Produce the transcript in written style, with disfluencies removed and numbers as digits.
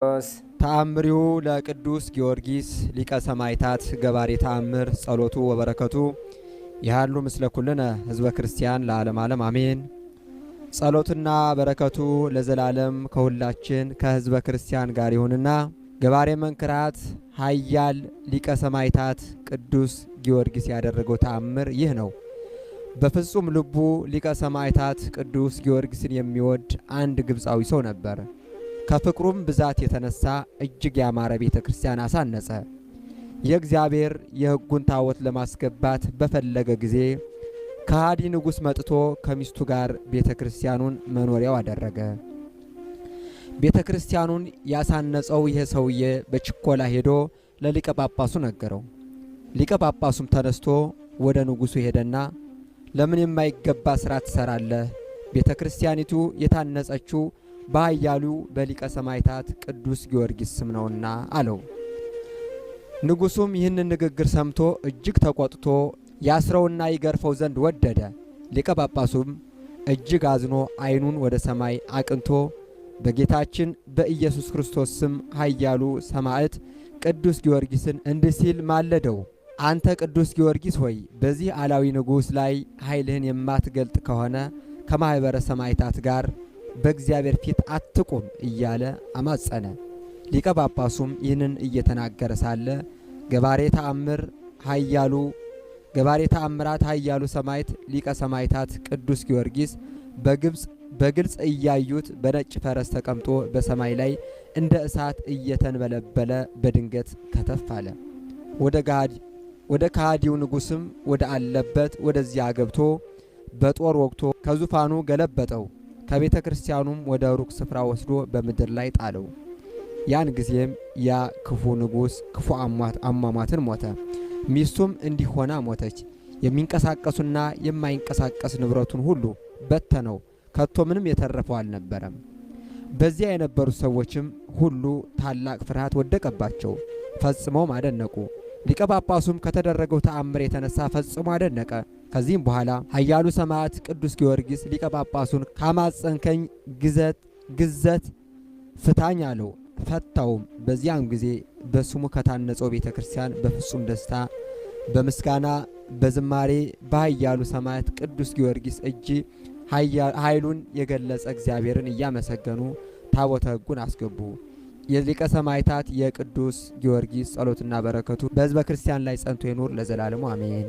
ተአምሪሁ ለቅዱስ ጊዮርጊስ ሊቀ ሰማዕታት ገባሬ ተአምር ጸሎቱ ወበረከቱ ያሉ ምስለ ኩልነ ህዝበ ክርስቲያን ለዓለም ዓለም አሜን። ጸሎቱና በረከቱ ለዘላለም ከሁላችን ከህዝበ ክርስቲያን ጋር ይሁንና ገባሬ መንክራት ኃያል ሊቀ ሰማዕታት ቅዱስ ጊዮርጊስ ያደረገው ተአምር ይህ ነው። በፍጹም ልቡ ሊቀ ሰማዕታት ቅዱስ ጊዮርጊስን የሚወድ አንድ ግብፃዊ ሰው ነበር። ከፍቅሩም ብዛት የተነሳ እጅግ ያማረ ቤተ ክርስቲያን አሳነጸ። የእግዚአብሔር የሕጉን ታቦት ለማስገባት በፈለገ ጊዜ ከሃዲ ንጉሥ መጥቶ ከሚስቱ ጋር ቤተ ክርስቲያኑን መኖሪያው አደረገ። ቤተ ክርስቲያኑን ያሳነጸው ይህ ሰውዬ በችኮላ ሄዶ ለሊቀ ጳጳሱ ነገረው። ሊቀ ጳጳሱም ተነስቶ ወደ ንጉሡ ሄደና ለምን የማይገባ ሥራ ትሠራለህ? ቤተ ክርስቲያኒቱ የታነጸችው በኃያሉ በሊቀ ሰማዕታት ቅዱስ ጊዮርጊስ ስም ነውና አለው። ንጉሡም ይህንን ንግግር ሰምቶ እጅግ ተቆጥቶ ያስረውና ይገርፈው ዘንድ ወደደ። ሊቀ ጳጳሱም እጅግ አዝኖ ዓይኑን ወደ ሰማይ አቅንቶ በጌታችን በኢየሱስ ክርስቶስ ስም ኃያሉ ሰማዕት ቅዱስ ጊዮርጊስን እንዲህ ሲል ማለደው። አንተ ቅዱስ ጊዮርጊስ ሆይ በዚህ አላዊ ንጉሥ ላይ ኃይልህን የማትገልጥ ከሆነ ከማኅበረ ሰማዕታት ጋር በእግዚአብሔር ፊት አትቁም እያለ አማጸነ። ሊቀ ጳጳሱም ይህንን እየተናገረ ሳለ ገባሬ ተአምራት ኃያሉ ሰማዕት ሊቀ ሰማዕታት ቅዱስ ጊዮርጊስ በግልጽ እያዩት በነጭ ፈረስ ተቀምጦ በሰማይ ላይ እንደ እሳት እየተንበለበለ በድንገት ከተፍ አለ። ወደ ከሃዲው ንጉሥም ወደ አለበት ወደዚያ ገብቶ በጦር ወግቶ ከዙፋኑ ገለበጠው። ከቤተ ክርስቲያኑም ወደ ሩቅ ስፍራ ወስዶ በምድር ላይ ጣለው። ያን ጊዜም ያ ክፉ ንጉሥ ክፉ አሟሟትን ሞተ። ሚስቱም እንዲህ ሆና ሞተች። የሚንቀሳቀሱና የማይንቀሳቀስ ንብረቱን ሁሉ በተነው፣ ከቶ ምንም የተረፈው አልነበረም። በዚያ የነበሩት ሰዎችም ሁሉ ታላቅ ፍርሃት ወደቀባቸው፣ ፈጽመውም አደነቁ። ሊቀ ጳጳሱም ከተደረገው ተአምር የተነሳ ፈጽሞ አደነቀ። ከዚህም በኋላ ኃያሉ ሰማዕት ቅዱስ ጊዮርጊስ ሊቀ ጳጳሱን ካማጸንከኝ ግዘት ፍታኝ አለው። ፈታውም። በዚያም ጊዜ በስሙ ከታነጸው ቤተ ክርስቲያን በፍጹም ደስታ በምስጋና በዝማሬ በኃያሉ ሰማዕት ቅዱስ ጊዮርጊስ እጅ ኃይሉን የገለጸ እግዚአብሔርን እያመሰገኑ ታቦተ ሕጉን አስገቡ። የሊቀ ሰማዕታት የቅዱስ ጊዮርጊስ ጸሎትና በረከቱ በሕዝበ ክርስቲያን ላይ ጸንቶ ይኑር ለዘላለሙ አሜን።